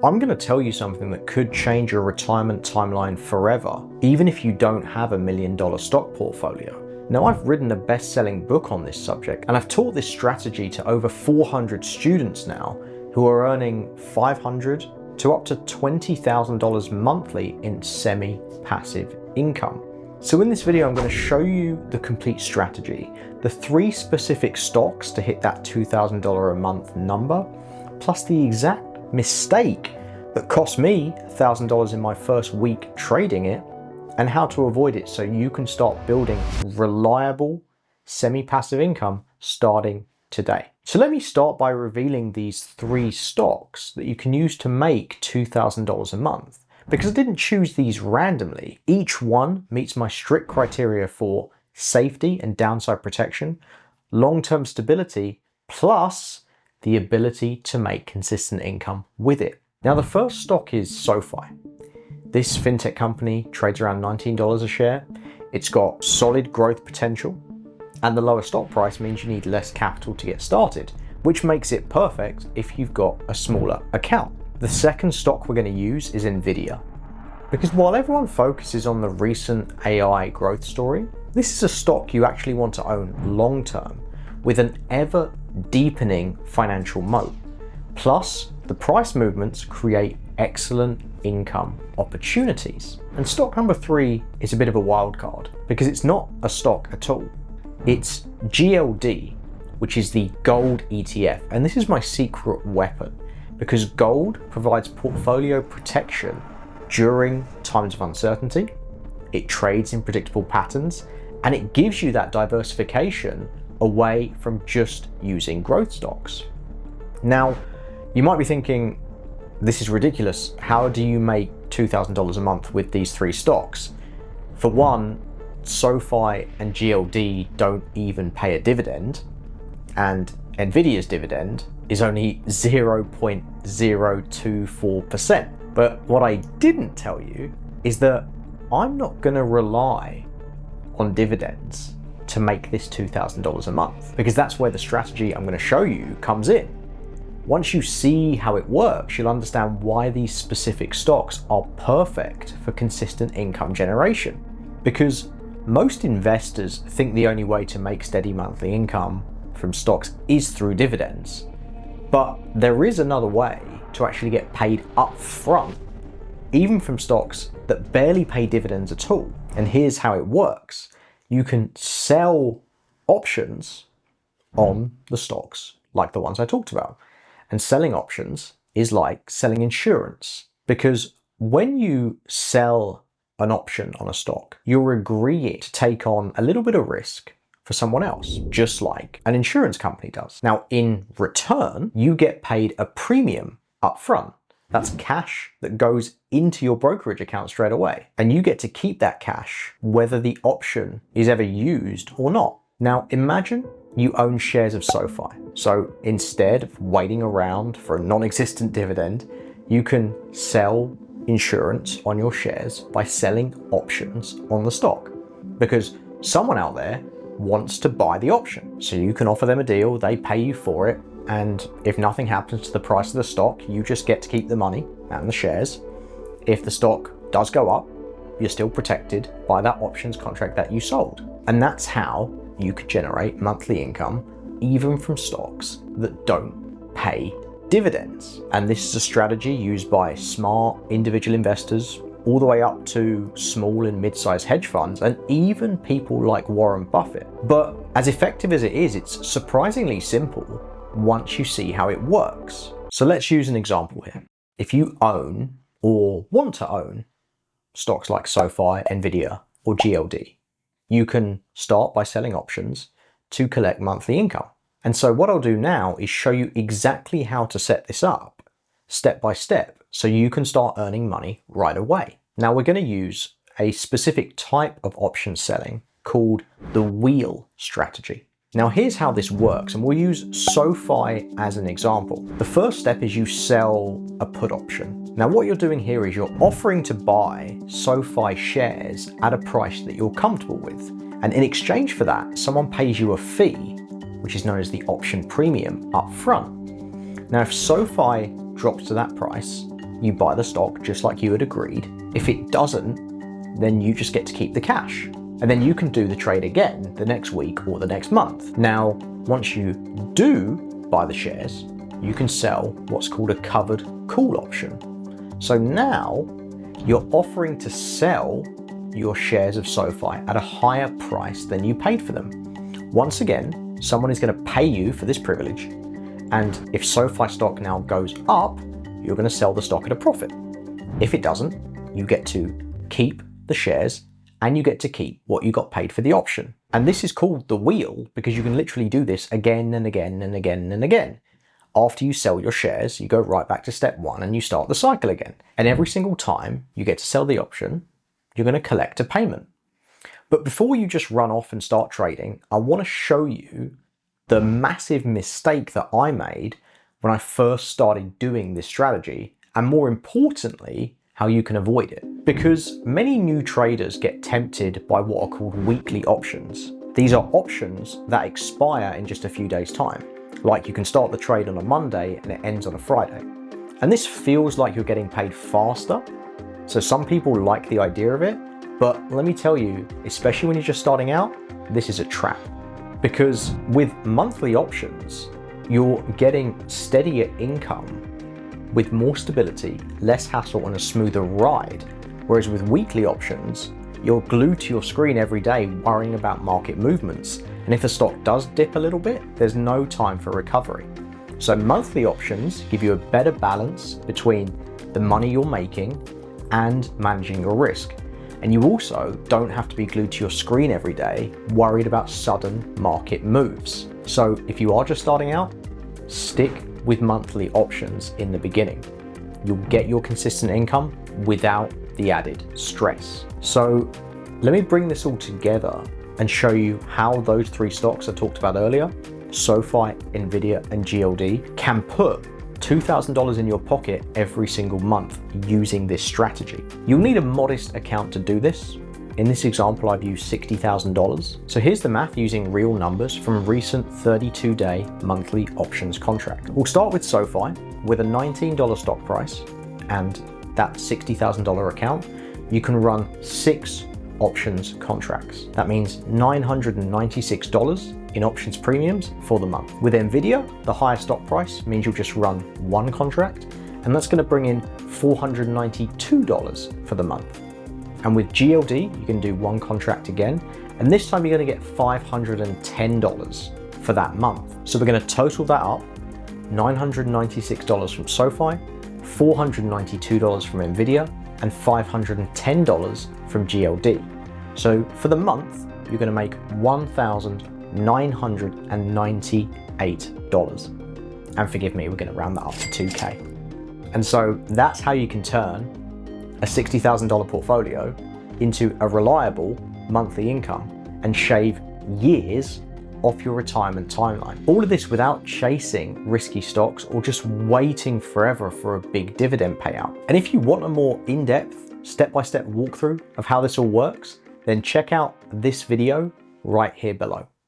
I'm going to tell you something that could change your retirement timeline forever, even if you don't have $1 million stock portfolio. Now, I've written a best-selling book on this subject, and I've taught this strategy to over 400 students now who are earning $500 to up to $20,000 monthly in semi-passive income. So in this video, I'm going to show you the complete strategy, the 3 specific stocks to hit that $2,000 a month number, plus the exact mistake that cost me $1,000 in my first week trading it, and how to avoid it so you can start building reliable semi-passive income starting today. So let me start by revealing these 3 stocks that you can use to make $2,000 a month, because I didn't choose these randomly. Each one meets my strict criteria for safety and downside protection, long-term stability, plus the ability to make consistent income with it. Now, the first stock is SoFi. This fintech company trades around $19 a share. It's got solid growth potential, and the lower stock price means you need less capital to get started, which makes it perfect if you've got a smaller account. The second stock we're going to use is Nvidia, because while everyone focuses on the recent AI growth story, this is a stock you actually want to own long term with an ever deepening financial moat. Plus, the price movements create excellent income opportunities. And stock number 3 is a bit of a wild card because it's not a stock at all. It's GLD, which is the gold ETF. And this is my secret weapon because gold provides portfolio protection during times of uncertainty. It trades in predictable patterns, and it gives you that diversification away from just using growth stocks. Now, you might be thinking, this is ridiculous. How do you make $2,000 a month with these 3 stocks? For one, SoFi and GLD don't even pay a dividend, and Nvidia's dividend is only 0.024%. But what I didn't tell you is that I'm not going to rely on dividends to make this $2,000 a month, because that's where the strategy I'm going to show you comes in. Once you see how it works, you'll understand why these specific stocks are perfect for consistent income generation. Because most investors think the only way to make steady monthly income from stocks is through dividends. But there is another way to actually get paid up front, even from stocks that barely pay dividends at all. And here's how it works. You can sell options on the stocks like the ones I talked about. And selling options is like selling insurance, because when you sell an option on a stock, you're agreeing to take on a little bit of risk for someone else, just like an insurance company does. Now, in return, you get paid a premium up front. That's cash that goes into your brokerage account straight away. And you get to keep that cash whether the option is ever used or not. Now imagine you own shares of SoFi. So instead of waiting around for a non-existent dividend, you can sell insurance on your shares by selling options on the stock, because someone out there wants to buy the option. So you can offer them a deal, they pay you for it, and if nothing happens to the price of the stock, you just get to keep the money and the shares. If the stock does go up, you're still protected by that options contract that you sold. And that's how you could generate monthly income even from stocks that don't pay dividends. And this is a strategy used by smart individual investors all the way up to small and mid-sized hedge funds, and even people like Warren Buffett. But as effective as it is, it's surprisingly simple once you see how it works. So let's use an example here. If you own or want to own stocks like SoFi, Nvidia, or GLD, you can start by selling options to collect monthly income. And so what I'll do now is show you exactly how to set this up step by step so you can start earning money right away. Now we're going to use a specific type of option selling called the wheel strategy. Now here's how this works, and we'll use SoFi as an example. The first step is you sell a put option. Now what you're doing here is you're offering to buy SoFi shares at a price that you're comfortable with. And in exchange for that, someone pays you a fee, which is known as the option premium up front. Now if SoFi drops to that price, you buy the stock just like you had agreed. If it doesn't, then you just get to keep the cash. And then you can do the trade again the next week or the next month. Now, once you do buy the shares, you can sell what's called a covered call option. So now you're offering to sell your shares of SoFi at a higher price than you paid for them. Once again, someone is going to pay you for this privilege. And if SoFi stock now goes up, you're going to sell the stock at a profit. If it doesn't, you get to keep the shares and you get to keep what you got paid for the option. And this is called the wheel because you can literally do this again and again and again and again. After you sell your shares, you go right back to step one and you start the cycle again. And every single time you get to sell the option, you're going to collect a payment. But before you just run off and start trading, I want to show you the massive mistake that I made when I first started doing this strategy, and more importantly, how you can avoid it. Because many new traders get tempted by what are called weekly options. These are options that expire in just a few days' time. Like you can start the trade on a Monday and it ends on a Friday. And this feels like you're getting paid faster. So some people like the idea of it, but let me tell you, especially when you're just starting out, this is a trap. Because with monthly options, you're getting steadier income with more stability, less hassle, and a smoother ride. Whereas with weekly options, you're glued to your screen every day worrying about market movements. And if the stock does dip a little bit, there's no time for recovery. So monthly options give you a better balance between the money you're making and managing your risk. And you also don't have to be glued to your screen every day, worried about sudden market moves. So if you are just starting out, stick with monthly options in the beginning. You'll get your consistent income without the added stress. So let me bring this all together and show you how those three stocks I talked about earlier, SoFi, Nvidia, and GLD, can put $2,000 in your pocket every single month using this strategy. You'll need a modest account to do this. In this example, I've used $60,000. So here's the math using real numbers from a recent 32-day monthly options contract. We'll start with SoFi with a $19 stock price and that $60,000 account. You can run 6 options contracts. That means $996 in options premiums for the month. With Nvidia, the higher stock price means you'll just run 1 contract, and that's going to bring in $492 for the month. And with GLD, you can do 1 contract again, and this time you're going to get $510 for that month. So we're going to total that up, $996 from SoFi, $492 from Nvidia, and $510 from GLD. So for the month, you're going to make $1,998. And forgive me, we're going to round that up to 2K. And so that's how you can turn a $60,000 portfolio into a reliable monthly income and shave years off your retirement timeline. All of this without chasing risky stocks or just waiting forever for a big dividend payout. And if you want a more in-depth, step-by-step walkthrough of how this all works, then check out this video right here below.